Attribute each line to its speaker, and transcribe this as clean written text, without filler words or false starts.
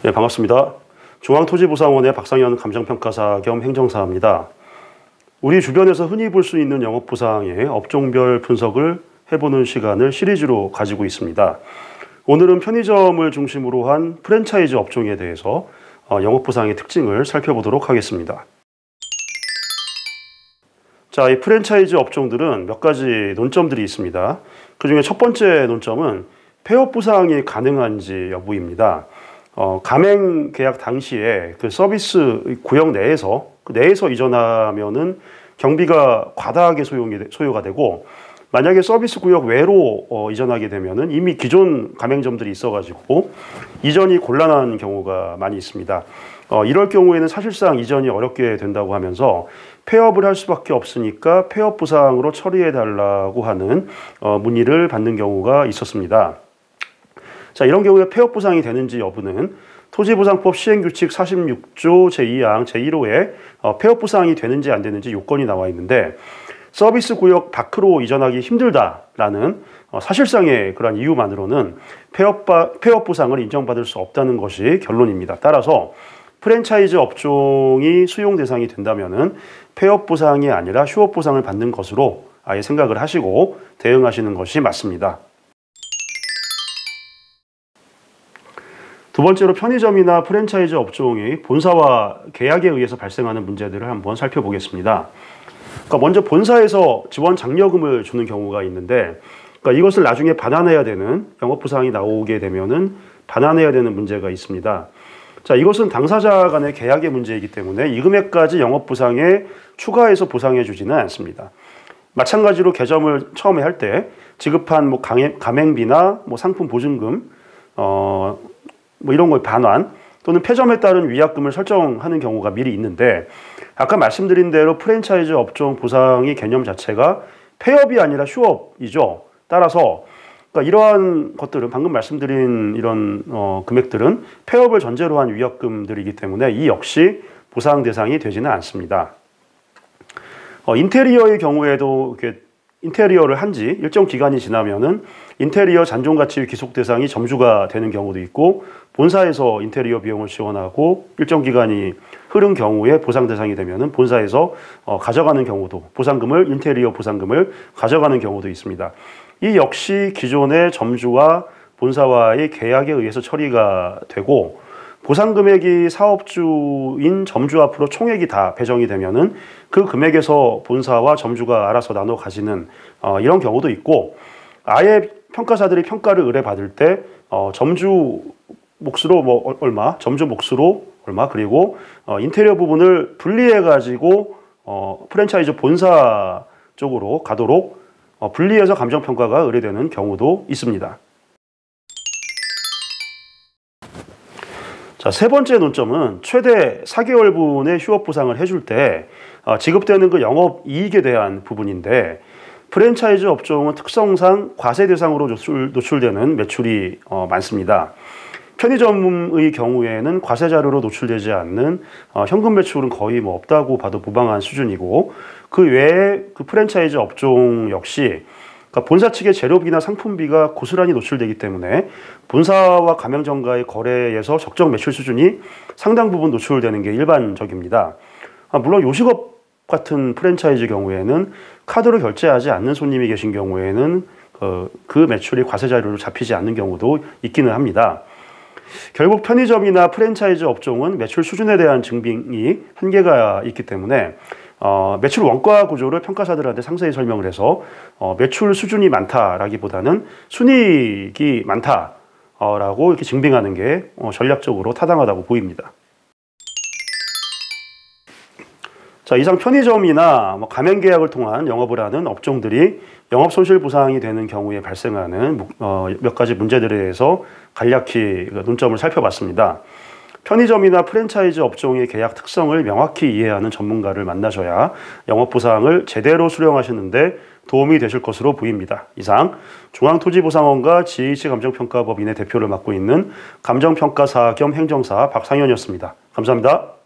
Speaker 1: 네, 반갑습니다. 중앙토지보상원의 박상현 감정평가사 겸 행정사입니다. 우리 주변에서 흔히 볼 수 있는 영업보상의 업종별 분석을 해보는 시간을 시리즈로 가지고 있습니다. 오늘은 편의점을 중심으로 한 프랜차이즈 업종에 대해서 영업보상의 특징을 살펴보도록 하겠습니다. 자, 이 프랜차이즈 업종들은 몇 가지 논점들이 있습니다. 그 중에 첫 번째 논점은 폐업 보상이 가능한지 여부입니다. 가맹 계약 당시에 그 서비스 구역 내에서 이전하면은 경비가 과다하게 소요가 되고, 만약에 서비스 구역 외로 이전하게 되면은 이미 기존 가맹점들이 있어가지고 이전이 곤란한 경우가 많이 있습니다. 이럴 경우에는 사실상 이전이 어렵게 된다고 하면서 폐업을 할 수밖에 없으니까 폐업 보상으로 처리해 달라고 하는 문의를 받는 경우가 있었습니다. 자, 이런 경우에 폐업 보상이 되는지 여부는 토지보상법 시행규칙 46조 제2항 제1호에 폐업 보상이 되는지 안 되는지 요건이 나와 있는데, 서비스 구역 밖으로 이전하기 힘들다라는 사실상의 그러한 이유만으로는 폐업 보상을 인정받을 수 없다는 것이 결론입니다. 따라서 프랜차이즈 업종이 수용 대상이 된다면은 폐업 보상이 아니라 휴업 보상을 받는 것으로 아예 생각을 하시고 대응하시는 것이 맞습니다. 두 번째로 편의점이나 프랜차이즈 업종이 본사와 계약에 의해서 발생하는 문제들을 한번 살펴보겠습니다. 그러니까 먼저 본사에서 지원 장려금을 주는 경우가 있는데, 그러니까 이것을 나중에 반환해야 되는, 영업보상이 나오게 되면은 반환해야 되는 문제가 있습니다. 자, 이것은 당사자 간의 계약의 문제이기 때문에 이 금액까지 영업보상에 추가해서 보상해 주지는 않습니다. 마찬가지로 개점을 처음에 할 때 지급한 가맹비나 상품 보증금, 이런 걸 반환 또는 폐점에 따른 위약금을 설정하는 경우가 미리 있는데, 아까 말씀드린 대로 프랜차이즈 업종 보상의 개념 자체가 폐업이 아니라 휴업이죠. 따라서 그러니까 이러한 것들은, 방금 말씀드린 이런 금액들은 폐업을 전제로 한 위약금들이기 때문에 이 역시 보상 대상이 되지는 않습니다. 인테리어의 경우에도 이렇게 인테리어를 한 지 일정 기간이 지나면은 인테리어 잔존가치 귀속 대상이 점주가 되는 경우도 있고, 본사에서 인테리어 비용을 지원하고 일정 기간이 흐른 경우에 보상 대상이 되면은 본사에서 가져가는 경우도, 인테리어 보상금을 가져가는 경우도 있습니다. 이 역시 기존의 점주와 본사와의 계약에 의해서 처리가 되고, 보상 금액이 사업주인 점주 앞으로 총액이 다 배정이 되면은 그 금액에서 본사와 점주가 알아서 나눠 가지는 이런 경우도 있고, 아예 평가사들이 평가를 의뢰받을 때 점주 몫으로 얼마, 점주 몫으로 얼마, 그리고 인테리어 부분을 분리해 가지고 프랜차이즈 본사 쪽으로 가도록 분리해서 감정평가가 의뢰되는 경우도 있습니다. 자, 세 번째 논점은 최대 4개월분의 휴업 보상을 해줄 때 지급되는 그 영업이익에 대한 부분인데, 프랜차이즈 업종은 특성상 과세 대상으로 노출되는 매출이 많습니다. 편의점의 경우에는 과세 자료로 노출되지 않는 현금 매출은 거의 없다고 봐도 무방한 수준이고, 그 외에 그 프랜차이즈 업종 역시 그러니까 본사 측의 재료비나 상품비가 고스란히 노출되기 때문에 본사와 가맹점과의 거래에서 적정 매출 수준이 상당 부분 노출되는 게 일반적입니다. 물론 요식업 같은 프랜차이즈 경우에는 카드로 결제하지 않는 손님이 계신 경우에는 그 매출이 과세 자료로 잡히지 않는 경우도 있기는 합니다. 결국 편의점이나 프랜차이즈 업종은 매출 수준에 대한 증빙이 한계가 있기 때문에 매출 원가 구조를 평가사들한테 상세히 설명을 해서 매출 수준이 많다라기보다는 순이익이 많다라고 이렇게 증빙하는 게 전략적으로 타당하다고 보입니다. 자, 이상 편의점이나 가맹 계약을 통한 영업을 하는 업종들이 영업 손실 보상이 되는 경우에 발생하는 몇 가지 문제들에 대해서 간략히 논점을 살펴봤습니다. 편의점이나 프랜차이즈 업종의 계약 특성을 명확히 이해하는 전문가를 만나셔야 영업보상을 제대로 수령하시는데 도움이 되실 것으로 보입니다. 이상 중앙토지보상원과 GH감정평가법인의 대표를 맡고 있는 감정평가사 겸 행정사 박상현이었습니다. 감사합니다.